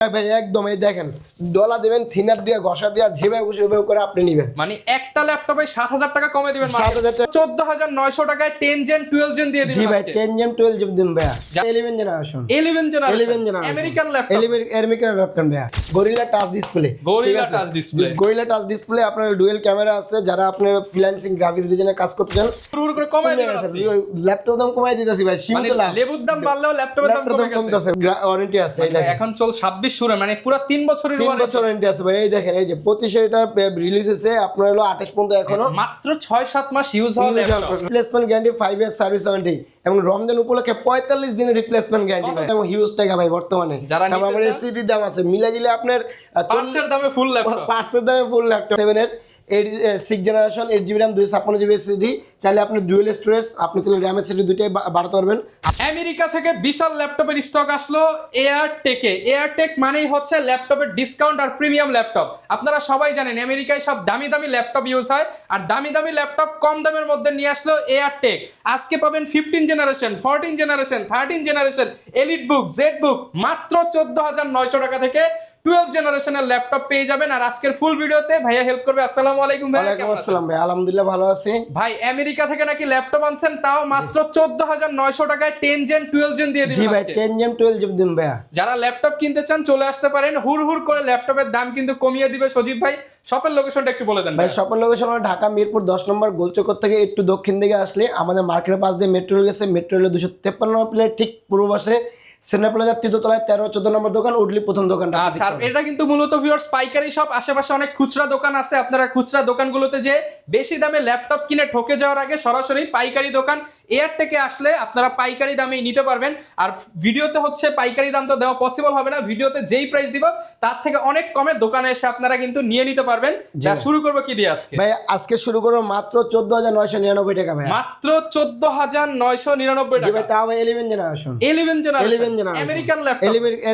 ভাই একদম এই দেখেন ডলা দিবেন থিনার দিয়ে ঘষা দিয়ে যেভাবে বসে ওইভাবে করে আপনি নেবেন। মানে একটা ল্যাপটপে 7,000 টাকা কমে দিবেন, 7,000 টাকা। 14,900 টাকায় 10 জেন 12 জেন দিয়ে দিবেন। জি ভাই 10 জেন 12 জিবি দিন ভাইয়া। 11 generation 11 generation generation। American laptop, American laptop ভাইয়া। Gorilla touch display, gorilla touch display, gorilla touch display. আপনার ডুয়েল ক্যামেরা আছে, যারা আপনার ফ্রিল্যান্সিং গ্রাফিক্স ডিজাইনের কাজ করতে চান পুরো করে কমায় দিবেন আপনি। ল্যাপটপ দাম কমাই দিতেছি ভাই, মানে সীমিত লাভ। লেবুর দাম বাড়লেও ল্যাপটপের দাম কমে গেছে। কমতেছে, ওয়ারেন্টি আছে। এই দেখেন এখন চল 26 শুরু, মানে পুরো 3 বছরের 3 বছর ওয়ারেন্টি আছে ভাই। এই দেখেন এই যে 25 এটা রিলিজ হয়েছে, আপনার হলো 28 পর্যন্ত এখনো মাত্র 6-7 মাস ইউজ হওয়া laptop. Replacement guarantee 5 year service warranty এবং রমজান উপলক্ষে 45 দিনের রিপ্লেসমেন্ট গ্যারান্টি ভাই। এবং হিউজ টাকা ভাই বর্তমানে। যারা তারপর নিতে আমার চান, এসিডি দাম আছে মিলাই দিলে আপনার পার্সের দামে ফুল ল্যাপটপ, পার্সের দামে ফুল ল্যাপটপ 7 এর 6 generation 8 GB RAM 256 GB SSD. চাইলে আপনি ডুয়েল স্টোরেজ, আপনি চাইলে র্যাম এসএসডি দুটোই বাড়াতে পারবেন। আমেরিকা থেকে বিশাল ল্যাপটপের স্টক আসলো এয়ারটেকে। এয়ারটেক মানেই হচ্ছে ল্যাপটপের ডিসকাউন্ট আর প্রিমিয়াম ল্যাপটপ। আপনারা সবাই জানেন আমেরিকায় সব দামি দামি ল্যাপটপ ইউজ হয়, আর দামি দামি ল্যাপটপ কম দামের মধ্যে নিয়ে আসলো এয়ারটেক। আজকে পাবেন 15 জেনারেশন, 14 জেনারেশন, 13 জেনারেশন, এলিট বুক, জেড বুক মাত্র 14,900 টাকা থেকে 12 জেনারেশনের ল্যাপটপ পেয়ে যাবেন। আর আজকের ফুল ভিডিওতে ভাইয়া হেল্প করবে। আসসালামু আলাইকুম ভাই। ওয়ালাইকুম আসসালাম ভাই, আলহামদুলিল্লাহ ভালো আছি ভাই আমেরিকা থেকে নাকি ল্যাপটপ আনছেন, তাও মাত্র 14,900 টাকায় 10 জেন 12 জেন দিয়ে জি দিবেন ভাই। আজকে। 10 জেম 12 জিবি দিন ভাইয়া। যারা ল্যাপটপ কিনতে চান চলে আসতে পারেন। হুড় করে ল্যাপটপের দাম কিন্তু কমিয়ে দিবে সজীব ভাই। শপের লোকেশনটা একটু বলে দেন ভাই ভাই। শপের লোকেশন হলো ঢাকা মিরপুর 10 নম্বর গোলচক্কর থেকে একটু দক্ষিণ দিকে আসলে আমাদের মার্কেটের পাশ দিয়ে মেট্রো রেল গেছে। মেট্রো রেলের 253 নম্বর প্লেট ঠিক পূর্ব পাশে সেন্টার প্লাজার তৃতীয়তলায় 13-14 নম্বর দোকান উঠলি প্রথম দোকানটা। আচ্ছা, আর এটা কিন্তু মূলত ভিউয়ার্স পাইকারি শপ। আশেপাশে অনেক খুচরা দোকান আছে, আপনারা খুচরা দোকানগুলোতে যে বেশি দামে ল্যাপটপ কিনে ঠকে যাওয়ার আগে সরাসরি পাইকারি দোকান এয়ারটেকে আসলে আপনারা পাইকারি দামে নিতে পারবেন। আর ভিডিওতে হচ্ছে পাইকারি দাম তো দেওয়া পসিবল হবে না, ভিডিওতে যেই প্রাইস দিব তার থেকে অনেক কমে দোকানে এসে আপনারা কিন্তু নিয়ে নিতে পারবেন। যা শুরু করবো কি দিয়ে আজকে? ভাই আজকে শুরু করবো মাত্র 14,999 টাকা ভাই। মাত্র 14,999 জি ভাই, টাকা। তাও ভাই 11 generation 11 generation American laptop,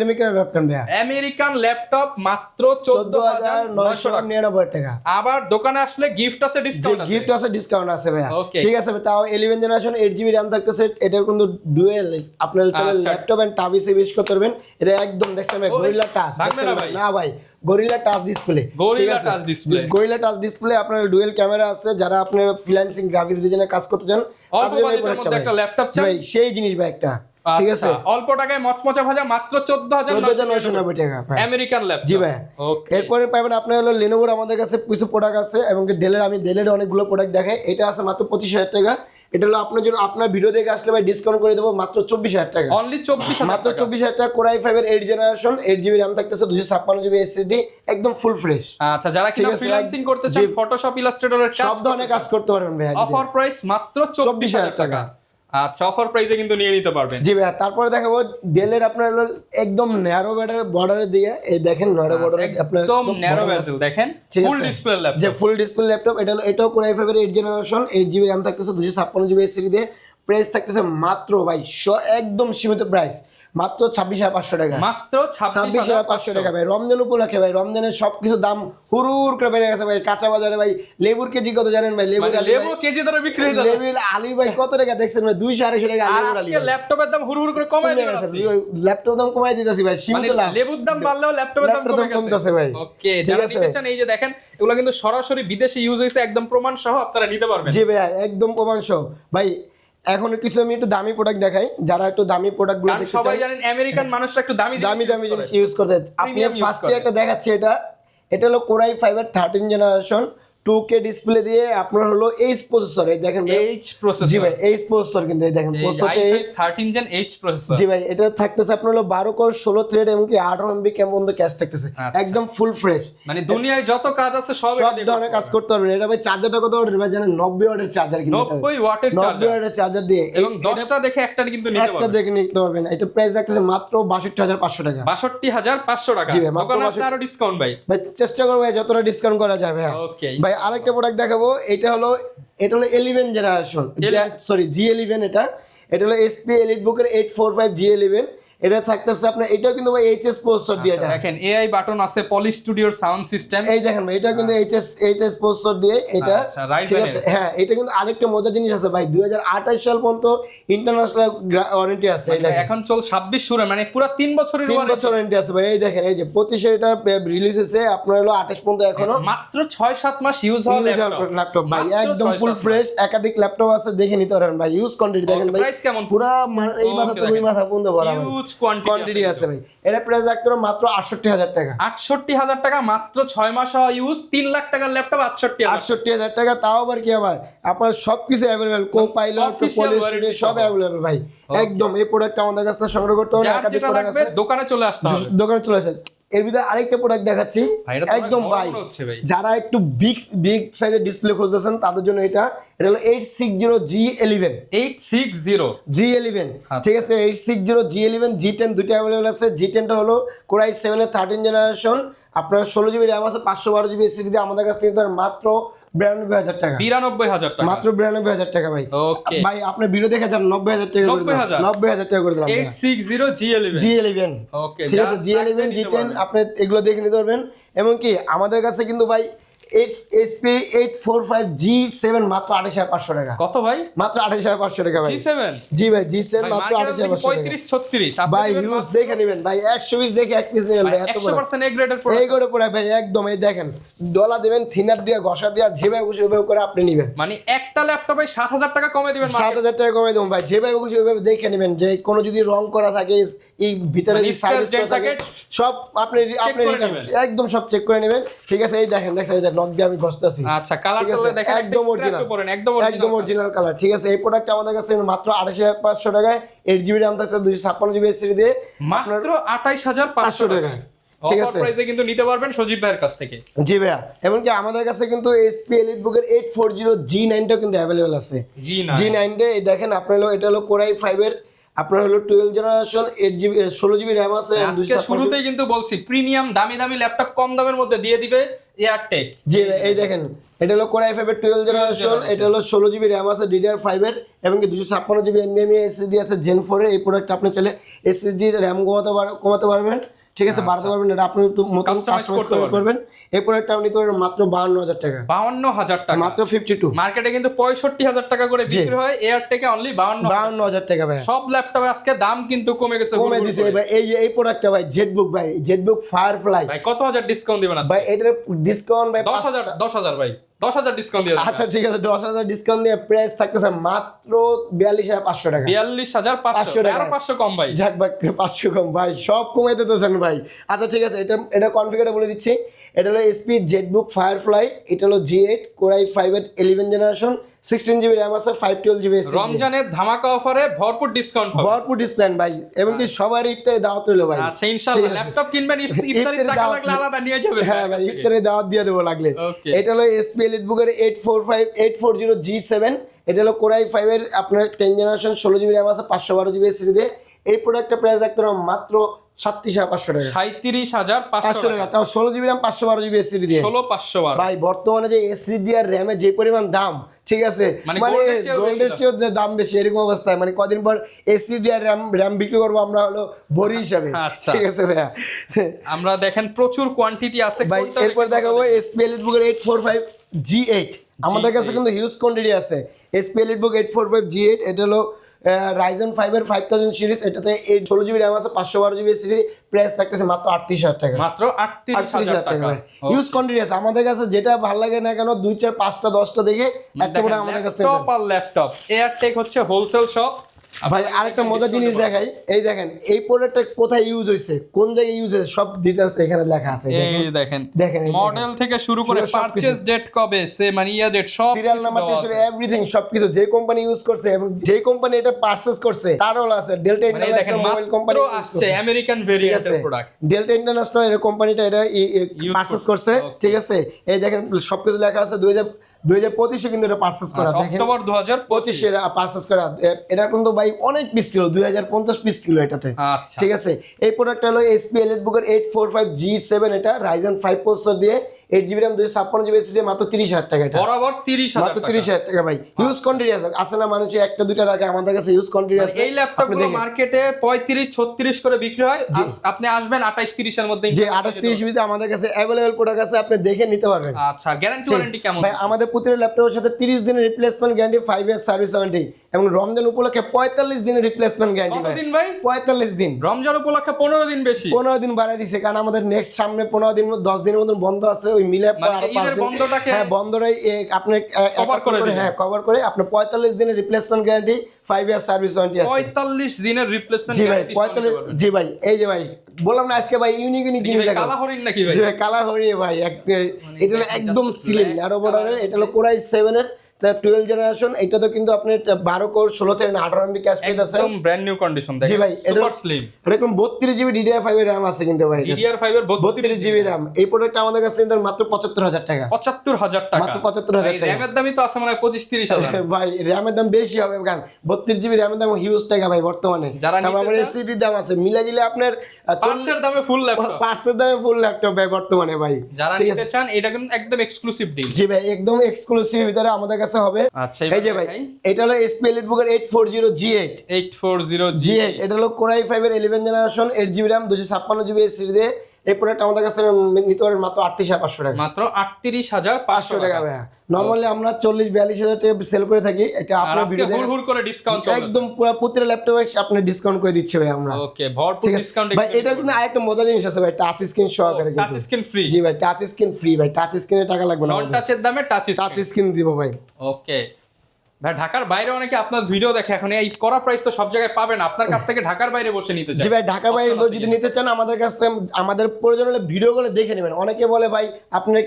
American laptop ভাই। আমেরিকান ল্যাপটপ মাত্র 14,999 টাকা। আবার দোকানে আসলে গিফট আছে, ডিসকাউন্ট আছে। গিফট আছে, ডিসকাউন্ট আছে ভাইয়া। Okay. ঠিক আছে ভাই, তাও 11 জেনারেশন 8 জিবি র্যাম থাকতেছে। এটার কিন্তু ডুয়েল আপনার আচ্ছা। ল্যাপটপ এন্ড টাব হিসেবে ইউজ করতে পারবেন। এটা একদম দেখছেন ভাই গরিলা টাচ ভাঙবে না ভাই? না ভাই, gorilla touch display. Gorilla touch display, gorilla touch display. আপনার ডুয়েল ক্যামেরা আছে, যারা আপনার ফ্রিল্যান্সিং গ্রাফিক্স ডিজাইনের কাজ করতে চান অল্প বাজেটের মধ্যে একটা ল্যাপটপ চাই ভাই, সেই জিনিস ভাই একটা। ঠিক আছে, আচ্ছা, অল্প টাকায় মচমচা ভাজা মাত্র 14,999 টাকা ভাই। American laptop. জি ভাই। ওকে, এরপরে পাবেন আপনার হলো লেনোভোর আমাদের কাছে কিছু প্রোডাক্ট আছে এবং ডেলের, আমি ডেলের অনেকগুলো প্রোডাক্ট দেখাই। এটা আছে মাত্র 25,000 টাকা। এটা হলো আপনার জন্য, আপনার ভিডিও দেখে আসলে ভাই ডিসকাউন্ট করে দেবো মাত্র 24,000 টাকা। অনলি 24,000 মাত্র 24,000 টাকা। কোরাই 5 এর 8 জেনারেশন 8 জিবি র্যাম থাকতেছে, 256 জিবি এসএসডি, একদম ফুল ফ্রেশ। আচ্ছা, যারা কিনা ঠিক আছে, ফ্রিল্যান্সিং করতে চান, জি। ফটোশপ ইলাস্ট্রেটরের কাজ সব ধরনের কাজ করতে পারবেন ভাই। অফার প্রাইস মাত্র 24,000 টাকা। আচ্ছা, অফার প্রাইসে কিন্তু নিয়ে নিতে পারবেন। জি ভাই। তারপরে দেখাবো ডেলের আপনার হলো একদম ন্যারো বর্ডারের দিয়ে, এই দেখেন ন্যারো বর্ডার আপনার একদম ন্যারো বেজেল দেখেন, ফুল ডিসপ্লে ল্যাপটপ। যে ফুল ডিসপ্লে ল্যাপটপ। এটা হলো, এটাও কোরাই 5 এর 8 জেনারেশন 8 জিবি র্যাম থাকতেছে, 256 জিবি এসএসডি দিয়ে। প্রাইস থাকতেছে মাত্র ভাই একদম সীমিত প্রাইস, মাত্র 26,500 টাকা। মাত্র 26,500 টাকা ভাই। রমজান উপলক্ষে ভাই, রমজানের সবকিছু দাম হুড় করে বেড়ে গেছে ভাই। কাঁচা বাজারে ভাই লেবুর কেজি কত জানেন ভাই? লেবু কেজি ধরে বিক্রি হয়ে যাবে। লেবুর আলি ভাই কত টাকা দেখছেন ভাই? 200-250 টাকা আর লেবুর আলি। আজকে ল্যাপটপের দাম হুড় করে কমায় দিবেন আপনি। ল্যাপটপ দাম কমাই দিতেছি ভাই, সীমিত লাভ। লেবুর দাম বাড়লেও ল্যাপটপের দাম কমতেছে ভাই। ওকে, যারা নিতে চান এই যে দেখেন, এগুলো কিন্তু সরাসরি বিদেশে ইউজ হইছে, একদম প্রমাণ সহ আপনারা নিতে পারবেন। জি ভাই, একদম প্রমাণ সহ ভাই। এখন কিছু আমি একটু দামি প্রোডাক্ট দেখাই, যারা একটু দামি প্রোডাক্ট গুলো দেখতে চান। সবাই জানেন আমেরিকান মানুষরা একটু দামি দামি জিনিস ইউজ করতে। আপনি Premium use ফার্স্টে করে। একটা দেখাচ্ছি, এটা হলো কোরাই 5 এর 13 জেনারেশন 2K ডিসপ্লে দিয়ে আপনার হলো এইচ প্রসেসর। এই দেখেন এইচ প্রসেসর। জি ভাই, এইচ প্রসেসর কিন্তু এই দেখেন প্রসেসরতে। এই i5 13 জেন এইচ প্রসেসর। জি ভাই, এটা থাকতেছে আপনার হলো 12 কোর 16 থ্রেড এবং কি 18 এমবি ক্যাম বন্ধ ক্যাশ থাকতেছে। আচ্ছা। একদম ফুল ফ্রেশ, মানে দুনিয়ায় যত কাজ আছে সব ধরনের কাজ করতে পারবেন। এটা ভাই চার্জারটা কত ওয়াটের ভাই জানেন? 90 ওয়াটের চার্জার কিন্তু 90 ওয়াটের 90 চার্জার ওয়াটের চার্জার দিয়ে এবং 10টা দেখে একটা কিন্তু নিতে একটা পারবেন। দেখে নিতে পারবেন। এটা প্রাইস রাখতেছে মাত্র 62,500 টাকা। 62,500 টাকা। জি ভাই, মাত্র দোকানে আসলে আরো ডিসকাউন্ট ভাই। ভাই চেষ্টা করবো ভাই যতটা ডিসকাউন্ট করা যায় ভাই। ওকে ভাই আরেকটা প্রোডাক্ট দেখাবো। এটা হলো 11 জেনারেশন, সরি G11। এটা হলো SP এলিট বুকের 845 G11। এটা থাকতেছে আপনার, এটাও কিন্তু ভাই এইচএস প্রসেসর দিয়ে এটা। দেখেন এআই বাটন আছে, পলি স্টুডিওর সাউন্ড সিস্টেম, এই দেখেন ভাই এটা কিন্তু এইচএস প্রসেসর দিয়ে এটা। আচ্ছা, Ryzen ঠিক আছে, হ্যাঁ এটা কিন্তু আরেকটা মজার জিনিস আছে ভাই, 2028 সাল পর্যন্ত ইন্টারন্যাশনাল ওয়ারেন্টি আছে। এই দেখেন এখন চল 26 শুরু, মানে পুরো 3 বছরের 3 বছর ওয়ারেন্টি আছে ভাই। এই দেখেন এই যে 25 এটা রিলিজ হয়েছে, আপনার হলো 28 পর্যন্ত এখনো মাত্র 6-7 মাস ইউজ হওয়া ল্যাপটপ ভাই, একদম ফুল ফ্রেশ। একাধিক ল্যাপটপ আছে, দেখে নিতে পারেন ভাই। ইউজ কোয়ান্টিটি দেখেন ভাই, প্রাইস কেমন? পুরো এই মাথা থেকে ওই মাথা পর্যন্ত ভরা হিউজ কোয়ান্টিটি আছে ভাই। এটা প্রাইস একদম মাত্র 68,000 টাকা। 68,000 টাকা, মাত্র 6 মাস হওয়া ইউজ, 3 লাখ টাকার ল্যাপটপ 68,000। 68,000 টাকা, তাও আবার কি আবার আপনার সবকিছু অ্যাভেলেবেল, কো-পাইলট, Official পলি warranty স্টুডিও সব অ্যাভেলেবেল ভাই। একদম এই প্রোডাক্ট আমাদের কাছে সংগ্রহ করতে হবে, যার একাধিক যেটা প্রোডাক্ট লাগবে আছে, দোকানে চলে আসতে হবে। দোকানে চলে আসেন। এর ভিতরে আরেকটা প্রোডাক্ট দেখাচ্ছি ভাই, এটা তো একদম অনেক বড় ভাই, মনে হচ্ছে ভাই। যারা একটু বিগ সাইজের ডিসপ্লে খুঁজতেছেন তাদের জন্য এটা হলো 860G11 860। ঠিক আছে, 860G11 G10 দুটো অ্যাভেলেবল আছে। G10 টা হলো Core i7 এর 13 জেনারেশন, আপনার 16GB র্যাম আছে, 512GB SSD দিয়ে আমাদের কাছ থেকে মাত্র 92,000 টাকা। 92,000 টাকা, মাত্র 92,000 টাকা ভাই। ওকে ভাই আপনি ভিডিও দেখে যান, 90,000 টাকা করে দিলাম, 90,000 টাকা করে দিলাম। 860G11 G11 ওকে, ঠিক আছে, G11 G10 আপনি এগুলো দেখে নিতে পারবেন। এমনকি আমাদের কাছে কিন্তু ভাই HP 845G7 মাত্র 28,500 টাকা। কত ভাই? মাত্র 28,500 টাকা ভাই। G7 জি ভাই, G7 মাত্র 28,500 টাকা। 35-36 ভাই ইউজ দেখে নেবেন ভাই, 100 পিস দেখে এক পিস নেবেন ভাই, এত বড় 100% এ গ্রেডের এই প্রোডাক্ট। করে পড়ে ভাই একদম। এই দেখেন ডলা দিবেন, থিনার দিয়ে ঘষা দিয়ে যেভাবে খুশি ওইভাবে করে আপনি নেবেন। মানে একটা ল্যাপটপে 7,000 টাকা কমে দিবেন মার্কেট। 7,000 টাকা কমে দেবো ভাই, যেভাবে খুশি ওইভাবে দেখে নেবেন। যে কোনো যদি রং করা থাকে, এই ভিতরে মানে যদি সাইজ scratch থাকে থাকে, সব আপনি করে return নেবেন। একদম সব চেক করে নেবেন। ঠিক আছে, এই দেখেন দেখেন, এই যে নক দিয়ে আমি ঘষতেছি। আচ্ছা, কালারটা দেখেন একদম অরিজিনাল, একদম একদম অরিজিনাল কালার। ঠিক আছে, এই প্রোডাক্ট আমাদের কাছে মাত্র 28,500 টাকায়, 8GB র্যাম থাকছে, 256GB SSD দিয়ে মাত্র 28,500 টাকা। ঠিক ঠিক আছে, আছে, প্রাইসে কিন্তু নিতে পারবেন সজীব ভাইয়ের কাছ থেকে। জি ভাইয়া। এমনকি আমাদের কাছে কিন্তু HP EliteBook এর 840G9 টাও কিন্তু অ্যাভেলেবল আছে। G9 টা এই দেখেন, আপনার হলো এটা হলো Core i5 এর, আপনার হলো 12 জেনারেশন, 8GB 16GB র্যাম আছে। আজকে শুরুতেই কিন্তু বলছি প্রিমিয়াম দামি দামি ল্যাপটপ কম দামের মধ্যে দিয়ে দিবে এয়ারটেক। জি ভাই, এই দেখেন এটা হলো Core i5 এর 12 জেনারেশন, এটা হলো 16GB র্যাম আছে DDR5 এর, এবং কি 256GB NVMe SSD আছে Gen 4 এর। এই প্রোডাক্ট আপনি চাইলে SSD র্যাম কমাতে পারবেন, ঠিক আছে, বাড়াতে পারবেন, এটা আপনি একটু মতন কাস্টমাইজ করতে পারবেন। এই প্রোডাক্টটা আপনি নিতে পারবেন মাত্র 52,000 টাকা। 52,000 টাকা, মাত্র 52। মার্কেটে কিন্তু 65,000 টাকা করে বিক্রি হয়, এয়ারটেকে অনলি 52,000 টাকা ভাই। সব ল্যাপটপে আজকে দাম কিন্তু কমে গেছে, কমে দিছে ভাই। এই প্রোডাক্টটা ভাই ZBook ভাই, ZBook Firefly ভাই কত হাজার ডিসকাউন্ট দিবেন আজকে? ভাই, এটার ডিসকাউন্ট ভাই 10,000 ভাই, 10,000 ডিসকাউন্ট দিয়ে আচ্ছা ঠিক আছে, 10,000 ডিসকাউন্ট দিয়ে প্রাইস থাকতেছে মাত্র 42,500 টাকা। 42,500 টাকা। আরো 500 কম ভাই। যাক ভাই, 500 কম ভাই, সব কমাই দিতেছেন ভাই। আচ্ছা ঠিক আছে, এটা কনফিগারটা বলে দিচ্ছি। এটা হলো HP ZBook Firefly, এটা হলো G8 Core i5 এর 11 জেনারেশন, 16GB র্যাম আছে, 512GB SSD। রমজানের ধামাকা অফারে ভরপুর ডিসকাউন্ট পাবেন, ভরপুর ডিসপ্লে ভাই, এবং কি সবার ইফতারে দাওয়াত রইলো ভাই। আচ্ছা ইনশাআল্লাহ, ল্যাপটপ কিনবেন ইফতারি টাকা দাওয়াত লাগলে আলাদা নিয়ে যাবেন। হ্যাঁ ভাই, ইফতারে দাওয়াত দিয়ে দেবো লাগলে। Okay. এটা হলো HP EliteBook এর 840G7, এটা হলো Core i5 এর আপনার 10 জেনারেশন, 16GB র্যাম আছে, 512GB SSD দিয়ে। এই প্রোডাক্টটা প্রাইস একদম মাত্র 37,500 টাকা। 37,500 টাকা, তাও 16GB র্যাম, 512GB SSD দিয়ে। 16,512 ভাই বর্তমানে যে SSD আর র্যামে যে পরিমাণ দাম, ঠিক আছে, মানে মানে গোল্ডের চেয়েও গোল্ডের বেশি চেয়েও দাম বেশি, এরকম অবস্থায় মানে কদিন পর SSD আর র্যাম বিক্রি করবো আমরা হলো ভরি হিসাবে। আচ্ছা। ঠিক আছে ভাইয়া। আমরা দেখেন প্রচুর কোয়ান্টিটি আছে। ভাই কোনটা এরপর বেশি দেখাবো পছন্দ? HP EliteBook এর 845G8। আমাদের কাছে কিন্তু হিউজ কোয়ান্টিটি আছে। HP EliteBook 845G8, এটা হলো Ryzen 5 এর 5000 সিরিজ, এটাতে 16GB র্যাম আছে, 512GB SSD, প্রাইস থাকতেছে মাত্র 38,000 টাকা। মাত্র 38,000 টাকা। ইউজ কোয়ান্টিটি আছে আমাদের কাছে, যেটা ভালো লাগে না কেন 2 4 5টা 10টা দেখে একটা করে আমাদের কাছে টপ আর ল্যাপটপ এয়ারটেক হচ্ছে হোলসেল শপ। ভাই আরেকটা মজার জিনিস দেখাই, এই দেখেন এই প্রোডাক্টটা কোথায় ইউজ হয়েছে, কোন জায়গায় ইউজ হয়েছে, সব ডিটেইলস এখানে লেখা আছে। এই দেখেন দেখেন মডেল থেকে শুরু করে পারচেজ ডেট কবে, সে মানে ইয়ার ডেট, সব সিরিয়াল নাম্বার থেকে শুরু এভরিথিং সবকিছু, যে কোম্পানি ইউজ করছে এবং যে কোম্পানি এটা পারচেজ করছে তারও আছে। ডেল্টা মানে দেখেন ইন্টারন্যাশনাল মোবাইল কোম্পানি মাত্র আসছে আমেরিকান ভেরিয়েন্টের প্রোডাক্ট। ডেল্টা ইন্টারন্যাশনাল এর কোম্পানিটা এটা পারচেজ করছে। ঠিক আছে, এই দেখেন সবকিছু লেখা আছে। 2025 কিন্তু এটা পারচেজ করা, দেখেন অক্টোবর 2025 এর পারচেজ করা। এটা কিন্তু ভাই অনেক পিস ছিল, 2050 পিস ছিল এটাতে। আচ্ছা ঠিক আছে, এই প্রোডাক্টটা হলো HP EliteBook এর 845G7, এটা Ryzen 5 প্রসেসর দিয়ে, 8GB RAM 256GB SSD মাত্র 30,000 টাকা এটা বরাবর 30,000 মাত্র 30,000 টাকা ভাই ইউজ কোয়ান্টিটি আছে না মানুষ একটা দুইটা রাখে আমাদের কাছে ইউজ কোয়ান্টিটি আছে এই ল্যাপটপ গুলো মার্কেটে 35-36 করে বিক্রি হয় আপনি আসবেন 28-30 এর মধ্যে যে 28-30 ভিতরে আমাদের কাছে अवेलेबल প্রোডাক্ট আছে আপনি দেখে নিতে পারবেন আচ্ছা গ্যারান্টি ওয়ারেন্টি কেমন ভাই আমাদের প্রতিটা ল্যাপটপের সাথে 30 দিনের replacement guarantee 5 year service warranty এবং রমজান উপলক্ষে 45 দিনের রিপ্লেসমেন্ট গ্যারান্টি কতদিন ভাই 45 দিন রমজান উপলক্ষে 15 দিন বেশি 15 দিন বাড়ায় দিছে কারণ আমাদের নেক্সট সামনে 15 দিন 10 দিনের মতন বন্ধ আছে ওই মিলে মানে আরো 5 ঈদের দিন বন্ধটাকে হ্যাঁ বন্ধটাই আপনি কভার করে দিবেন হ্যাঁ কভার করে আপনি 45 দিনের replacement guarantee 5 year service warranty আছে 45 দিনের রিপ্লেসমেন্ট জি ভাই 45 জি ভাই এই যে ভাই বললাম না আজকে ভাই ইউনিক জিনিস দেখো কালা হরিণ নাকি ভাই জি ভাই কালার হরিয়ে ভাই এটা হলো একদম স্লিম ন্যারো বর্ডারের এটা হলো কোরাই 7 এর 12 জেনারেশন এটা তো কিন্তু আপনি 12 কোর 16 থেকে 18 এমবি ক্যাশ পেয়ে আছে একদম ব্র্যান্ড নিউ কন্ডিশন দেখেন জি ভাই সুপার স্লিম এরকম 32GB DDR5 এর RAM আছে কিন্তু ভাই DDR5 এর 32GB RAM এই প্রোডাক্টটা আমাদের কাছে কিন্তু মাত্র 75000 টাকা 75000 টাকা মাত্র 75000 টাকা র‍্যামের দামই তো আছে মানে 25-30,000 ভাই র‍্যামের দাম বেশি হবে কারণ 32GB র‍্যামের দাম হিউজ টাকা ভাই বর্তমানে তারপর আমার এসএসডি দাম আছে মিলা দিলে আপনার পার্সের দামে ফুল ল্যাপটপ পার্সের দামে ফুল ল্যাপটপ ভাই বর্তমানে ভাই যারা নিতে চান এটা কিন্তু একদম এক্সক্লুসিভ ডিল জি ভাই একদম এক্সক্লুসিভ ভিতরে আমাদের কাছে হবে আচ্ছা এই যে ভাই এটা হলো SP EliteBook 840G8 840G8 এটা হলো Core i5 এর 11 generation 8GB RAM 256GB SSD দিয়ে এই প্রোডাক্ট আমাদের কাছ থেকে নিতে পারেন মাত্র 38,500 টাকা মাত্র 38,500 টাকা ভাই নরমালি আমরা 40-42,000 টাকা সেল করে থাকি এটা আপনার আজকে ভিডিওতে হুড় করে ডিসকাউন্ট চলছে একদম পুরো প্রতিটা ল্যাপটপে আপনি ডিসকাউন্ট করে দিচ্ছি ভাই আমরা ওকে ভরপুর ডিসকাউন্ট ভাই এটা কিন্তু আরেকটা মজার জিনিস আছে ভাই টাচ স্ক্রিন সহকারে টাচ স্ক্রিন ফ্রি জি ভাই টাচ স্ক্রিন ফ্রি ভাই টাচ স্ক্রিনে টাকা লাগবে না নন টাচের দামে টাচ টাচ স্ক্রিন দিব ভাই ওকে ভাই ঢাকার বাইরে অনেকে আপনার ভিডিও দেখে এখন এই করা প্রাইস তো সব জায়গায় পাবেন আপনার কাছ থেকে ঢাকার বাইরে বসে নিতে চাই জি ভাই ঢাকার বাইরে যদি নিতে চান আমাদের কাছে আমাদের প্রয়োজন হলে ভিডিওগুলো দেখে নেবেন অনেকে বলে ভাই আপনি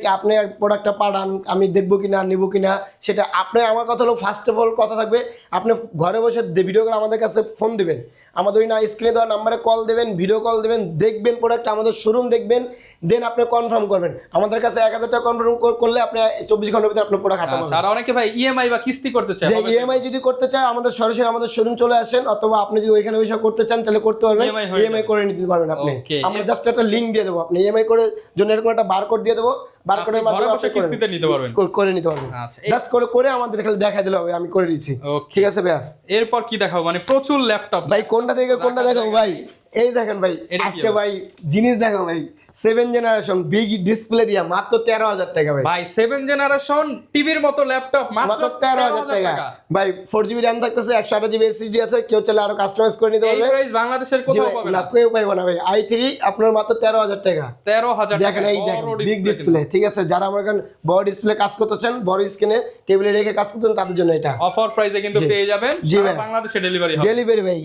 প্রোডাক্টটা পাঠান আমি দেখবো কিনা নিব কিনা সেটা আপনি আমার কথা হলো ফার্স্ট অফ অল কথা থাকবে আপনি ঘরে বসে ভিডিওগুলো আমাদের কাছে ফোন দিবেন আমাদের ওই না স্ক্রিনে দেওয়া নাম্বারে কল দেবেন ভিডিও কল দেবেন দেখবেন প্রোডাক্টটা আমাদের শোরুম দেখবেন দেন আপনি কনফার্ম করবেন আমাদের কাছে 1000 টাকা কনফার্ম করলে আপনি 24 ঘন্টার ভিতরে আপনার প্রোডাক্ট হাতে পাবেন আর অনেকে ভাই ইএমআই বা কিস্তি করতে চায় যে ইএমআই যদি করতে চায় আমাদের সরাসরি আমাদের শোরুম চলে আসেন অথবা আপনি যদি ওইখানে বসে করতে চান তাহলে করতে পারবেন ইএমআই করে নিতে পারবেন আপনি আমরা জাস্ট একটা লিংক দিয়ে দেবো আপনি ইএমআই করে জন্য এরকম একটা বারকোড দিয়ে দেবো বারকোডের মাধ্যমে আপনি কিস্তিতে নিতে পারবেন করে নিতে পারবেন আচ্ছা জাস্ট করে আমাদের খালি দেখা দিলে হবে আমি করে দিচ্ছি ঠিক আছে ভাই এরপর কি দেখাবো মানে প্রচুর ল্যাপটপ ভাই কোনটা থেকে কোনটা দেখাবো ভাই এই দেখেন ভাই আজকে ভাই জিনিস দেখো ভাই 7 জেনারেশন বিগ ডিসপ্লে দিয়া মাত্র 13,000 টাকা ভাই ভাই 7 জেনারেশন টিভির মতো ল্যাপটপ মাত্র 13,000 টাকা ভাই 4GB RAM থাকতেছে 128GB SSD আছে কেউ চাইলে আরো কাস্টমাইজ করে নিতে পারবে এই প্রাইস বাংলাদেশের কোথাও পাবে না কেউ পাইবো না ভাই i3 আপনার মাত্র 13,000 টাকা 13,000 দেখেন এই দেখেন বিগ ডিসপ্লে ঠিক আছে যারা আমার কাছে বড় ডিসপ্লে কাজ করতে চান বড় স্ক্রিনে টেবিলে রেখে কাজ করতেন তাদের জন্য এটা অফার প্রাইসে কিন্তু পেয়ে যাবেন বাংলাদেশে ডেলিভারি হবে ডেলিভারি ভাই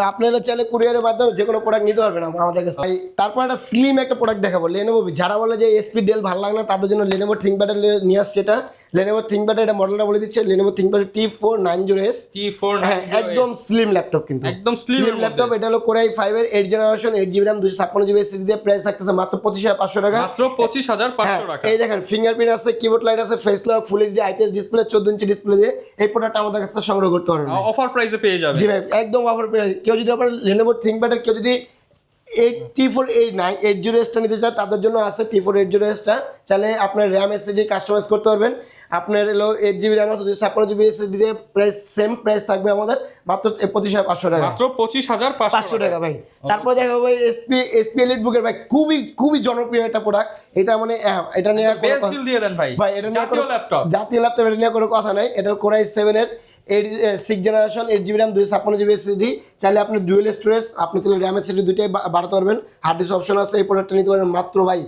আপনারা চাইলে কুরিয়ারের মাধ্যমে যে কোনো প্রোডাক্ট নিতে পারবেন আমাদের কাছে ভাই তারপর একটা স্লিম একটা প্রোডাক্ট দেখাবো Lenovo যারা বলে যে এসপি ডেল ভালো লাগে না তাদের জন্য Lenovo ThinkPad নিয়ে আসছে এটা Lenovo ThinkPad এটা মডেলটা বলে দিচ্ছে Lenovo ThinkPad T490S হ্যাঁ একদম স্লিম ল্যাপটপ কিন্তু একদম স্লিম ল্যাপটপ এটা হলো Core i5 এর 8 generation 8GB RAM 256GB SSD দিয়ে প্রাইস থাকতেছে মাত্র 25,500 টাকা মাত্র 25,500 টাকা এই দেখেন ফিঙ্গারপ্রিন্ট আছে কিবোর্ড লাইট আছে face lock full HD IPS display 14 inch display দিয়ে এই প্রোডাক্ট আমাদের কাছে সংগ্রহ করতে পারবেন অফার প্রাইসে পেয়ে যাবেন জি ভাই একদম অফার প্রাইস কেউ যদি আপনার Lenovo ThinkPad এর কেউ যদি 8048 টা নিতে চান তাদের জন্য আছে T480S টা চাইলে আপনার RAM SSD কাস্টমাইজ করতে পারবেন আপনার হলো 8GB RAM আছে 256GB SSD দিয়ে প্রাইস সেম প্রাইস থাকবে আমাদের মাত্র 25,500 টাকা মাত্র 25,500 টাকা ভাই তারপর দেখা ভাই SP EliteBook এর ভাই খুবই জনপ্রিয় একটা প্রোডাক্ট এটা মানে এটা নিয়ে কোনো বেস্ট ডিল দিয়ে দেন ভাই ভাই এটা নিয়ে জাতীয় ল্যাপটপ এটা নিয়ে কোনো কথা নাই এটা Core i7 এর 6 generation 8GB RAM 256GB SSD চাইলে আপনি ডুয়াল স্টোরেজ আপনি তাহলে RAM SSD দুটোই বাড়াতে পারবেন হার্ড ডিস্ক অপশন আছে এই প্রোডাক্টটা নিতে পারবেন মাত্র ভাই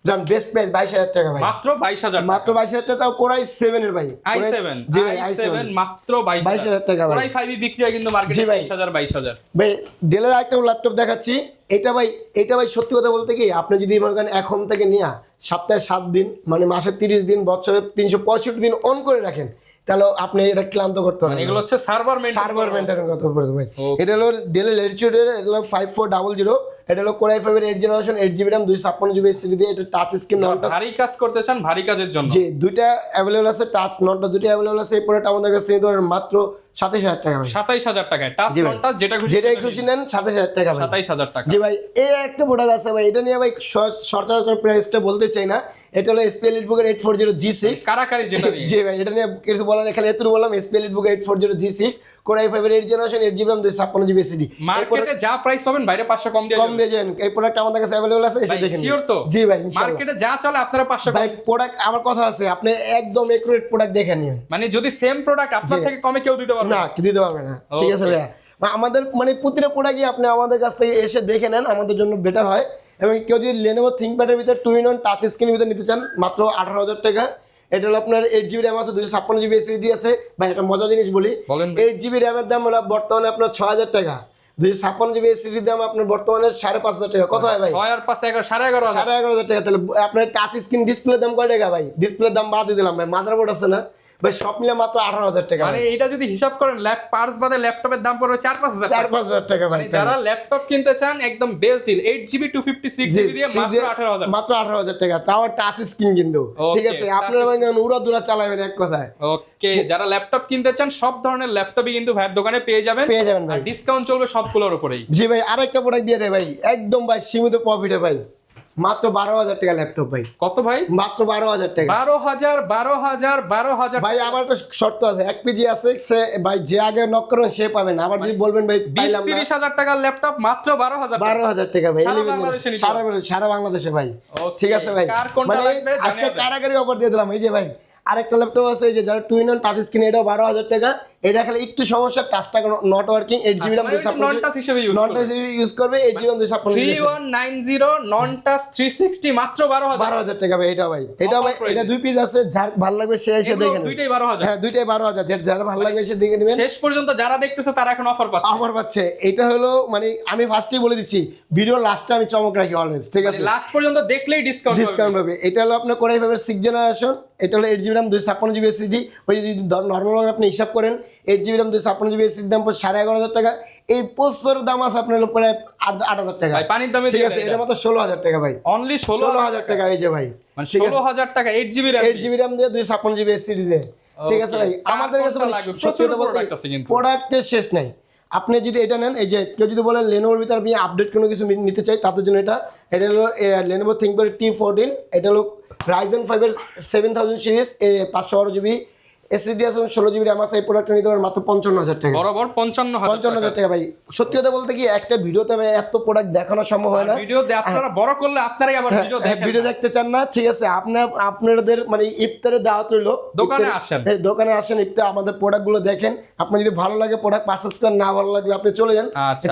জান বেস্ট প্রাইস 22,000 টাকা ভাই মাত্র 22,000 মাত্র 22,000 টাকা তাও Core i7 এর ভাই i7 জি ভাই i7 মাত্র 22,000 টাকা ভাই Core i5 বিক্রি হয় কিন্তু মার্কেটে 22,000 ভাই ডেলের একটা ল্যাপটপ দেখাচ্ছি এটা ভাই সত্যি কথা বলতে কি আপনি যদি মনে করেন এখন থেকে নিয়ে সপ্তাহে 7 দিন মানে মাসে 30 দিন বছরে 365 দিন অন করে রাখেন তাহলে আপনি এটা ক্লান্ত করতে পারবেন এগুলো হচ্ছে সার্ভার মেইনটেইন করতে পারবেন ভাই এটা হলো Dell Latitude এর এটা হলো 5400 এটা হলো Core i5 এর 8 generation 8GB RAM 256GB SSD দিয়ে এটা টাচ স্ক্রিন নন টাচ ভারী কাজ করতে চান ভারী কাজের জন্য জি দুইটা अवेलेबल আছে টাচ নন টাচ দুটো अवेलेबल আছে এই প্রোডাক্ট আমাদের কাছে নিতে পারেন মাত্র 27,000 টাকা ভাই 27,000 টাকায় টাচ নন টাচ যেটাই খুশি নেন 27,000 টাকা ভাই 27,000 টাকা জি ভাই এই একটা প্রোডাক্ট আছে ভাই এটা নিয়ে ভাই সচরাচর প্রাইসটা বলতে চাই না এটা হলো এসপি এলিটবুকের 840G6 কারাকারি যেটা নিয়ে জি ভাই, এটা নিয়ে কিছু বলার এখানে এতটুকু বললাম। এসপি এলিটবুকের 840G6 কোর i5 এর 8 generation 8GB RAM 256GB SSD। মার্কেটে যা প্রাইস পাবেন বাইরে 500 কম দিয়ে কম দিয়ে যান, এই প্রোডাক্ট আমাদের কাছে अवेलेबल আছে, এসে দেখেন। শিওর তো? জি ভাই ইনশাআল্লাহ। মার্কেটে যা চলে আপনারা 500 ভাই প্রোডাক্ট আমার কথা আছে, আপনি একদম একুরেট প্রোডাক্ট দেখে নিন, মানে যদি সেম প্রোডাক্ট আপনার থেকে কমে কেউ দিতে পারবে না কি দিতে পারবে না। ঠিক আছে ভাইয়া, আমাদের মানে প্রতিটা প্রোডাক্টই আপনি আমাদের কাছ থেকে এসে দেখে নেন, আমাদের জন্য বেটার হয়। এবং কেউ যদি Lenovo ThinkPad এর ভিতরে 2-in-1 টাচ স্ক্রিনের ভিতরে নিতে চান মাত্র 18,000 টাকা। এটা হলো আপনার 8GB RAM আছে, 256GB SSD আছে। ভাই একটা মজার জিনিস বলি, 8GB RAM এর দাম হলো বর্তমানে আপনার 6,000 টাকা, 256GB SSD দাম আপনার বর্তমানে 5,500 টাকা। কত হয় ভাই? 6 আর 5 11 11,500 11,500 টাকা। তাহলে আপনার টাচ স্ক্রিন ডিসপ্লের দাম কয় টাকা ভাই? ডিসপ্লের দাম বাদ দিয়ে দিলাম ভাই, মাদারবোর্ড আছে না ভাই, সব মিলে মাত্র 18,000 টাকা। মানে এটা যদি হিসাব করেন পার্স বাদে ল্যাপটপের দাম পড়বে 4-5 হাজার 4-5 টাকা ভাই। যারা ল্যাপটপ কিনতে চান একদম বেস্ট ডিল 8GB 256GB দিয়ে মাত্র 18,000 মাত্র 18,000 টাকা, তাও টাচ স্ক্রিন কিন্তু। ঠিক আছে, আপনারা ভাই উড়া দুরা চালাবেন এক কথায়। ওকে, যারা ল্যাপটপ কিনতে চান সব ধরনের ল্যাপটপই কিন্তু ভাইয়ের দোকানে পেয়ে যাবেন ভাই। আর ডিসকাউন্ট চলবে সবগুলোর উপরেই। জি ভাই, আরেকটা প্রোডাক্ট দিয়ে দেয় ভাই, একদম ভাই সীমিত প্রফিটে ভাই, মাত্র 12,000 টাকা ল্যাপটপ ভাই। কত ভাই? মাত্র 12,000 টাকা। 12,000 ভাই আমার একটা শর্ত আছে, 1 পেজি আছে, সে ভাই যে আগে নক করবেন সে পাবেন। আবার যদি বলবেন ভাই পাইলাম না, 20-30,000 টাকার ল্যাপটপ মাত্র 12,000 টাকা ভাই, সারা সারা বাংলাদেশে ভাই। ঠিক আছে ভাই, কার কোনটা মানে লাগবে আজকে কারাগারি অফার দিয়ে দিলাম। এই যে ভাই আরেকটা ল্যাপটপ আছে, এই যে যারা 2-in-1 টাচ স্ক্রিন, এটাও 12,000 টাকা। এটা খালি একটু সমস্যা, টাচটা not working, 8GB RAM non touch হিসেবে ইউজ করবে, 8GB RAM 3190 নন টাচ 360 মাত্র 12,000 টাকা ভাই। এটা ভাই, এটা ভাই, এটা 2 পিস আছে, যার ভালো লাগবে সে এসে দেখে নেবে। দুইটাই 12,000। হ্যাঁ দুইটাই 12,000, যার ভালো লাগবে সে দেখে নেবেন। শেষ পর্যন্ত যারা দেখতেছে তারা এখন অফার পাচ্ছে। অফার পাচ্ছে। এটা হলো মানে আমি ফার্স্টেই বলে দিচ্ছি, ভিডিও লাস্টে আমি চমক রাখি অলওয়েজ। ঠিক আছে, লাস্ট পর্যন্ত দেখলেই ডিসকাউন্ট পাবে। এটা হলো আপনার কোর i5 এর 6 জেনারেশন, এটা হলো 8GB RAM 256GB SSD। ওই যদি নর্মালভাবে আপনি হিসাব করেন 8GB RAM 256GB SSD দাম পড়ে 11,500 টাকা। এই প্রসেসরের দাম আছে আপনার প্রায় 8,000 টাকা। ভাই পানির দামে ঠিক আছে, এটা মাত্র 16,000 টাকা ভাই, অনলি 16,000 টাকা। এই যে ভাই মানে 16,000 টাকা 8GB RAM 8GB RAM দিয়ে 256GB SSD দিয়ে। ঠিক আছে ভাই, আমাদের কাছে প্রচুর প্রোডাক্ট আছে কিন্তু প্রোডাক্টের শেষ নাই। আপনি যদি এটা নেন, এই যে কেউ যদি বলেন Lenovoর ভিতরে আমি আপডেট কোনো কিছু নিতে চাই, তাদের জন্য এটা হলো Lenovo ThinkPad T14। এটা হলো Ryzen 5 এর 7000 সিরিজ, 512GB SSD আছে, 16GB RAM আছে। এই প্রোডাক্টটা নিতে পারেন মাত্র 55,000 টাকা। বরাবর 55,000 টাকা ভাই। সত্যি কথা বলতে কি, একটা ভিডিওতে ভাই এত প্রোডাক্ট দেখানো সম্ভব হয় না। ভিডিও আপনারা বড় করলে আপনারাই আবার ভিডিও দেখতে চান না। ঠিক আছে, আপনাদের মানে ইফতারের দাওয়াত রইলো, দোকানে আসেন, ইফতার আমাদের প্রোডাক্টগুলো দেখেন। আপনার যদি ভালো লাগে প্রোডাক্ট পারচেজ করেন, না ভালো লাগলে আপনি চলে যান।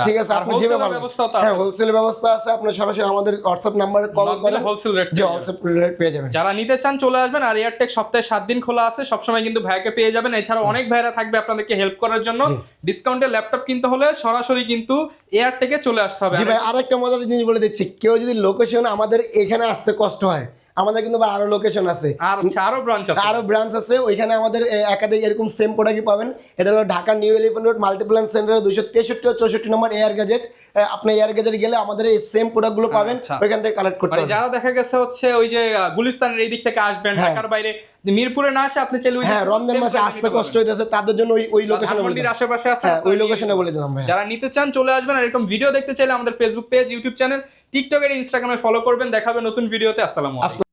ঠিক আছে, আপনি যেভাবে হ্যাঁ হোলসেল ব্যবস্থা আছে, আপনি সরাসরি আমাদের হোয়াটসঅ্যাপ নাম্বারে কল করে হোলসেল রেট পেয়ে যাবেন। যারা নিতে চান চলে আসবেন। আর এয়ারটেক সপ্তাহে 7 দিন খোলা আছে, সবসময় কিন্তু ভাইকে পেয়ে যাবেন। এছাড়াও অনেক ভাইরা থাকবে আপনাদেরকে হেল্প করার জন্য। ডিসকাউন্টে ল্যাপটপ কিনতে হলে সরাসরি কিন্তু এয়ারটেকে চলে আসতে হবে। জি ভাই, আরেকটা মজার জিনিস বলে দিচ্ছি, কেউ যদি লোকেশন আমাদের এখানে আসতে কষ্ট হয়, আমাদের কিন্তু আরো লোকেশন আছে, আরো ব্রাঞ্চ আছে। ওইখানে আমাদের একাধিক এরকম সেম প্রোডাক্টই পাবেন। এটা হলো Dhaka new elephant road Multiplan centre 263 ও 64 নম্বর এয়ার গ্যাজেট। আপনি এয়ার গ্যাজেট গেলে আমাদের এই সেম প্রোডাক্টগুলো পাবেন, ওইখান থেকে কালেক্ট করতে পারবেন। যারা দেখা গেছে হচ্ছে ওই যে গুলিস্তানের এই দিক থেকে আসবেন, ঢাকার বাইরে মিরপুরে না আসে আপনি চলে রমজান মাসে আসতে কষ্ট হইতেছে, তাদের জন্য ওই লোকেশনে বলে দিলাম, আশেপাশে আছে ওই লোকেশনে বলে দিলাম ভাই। যারা নিতে চান চলে আসবেন। আর এরকম ভিডিও দেখতে চাইলে আমাদের Facebook page, YouTube channel, TikTok এর, ইনস্টাগ্রামে ফলো করবেন। দেখাবে নতুন ভিডিওতে। আসসালামু আলাইকুম।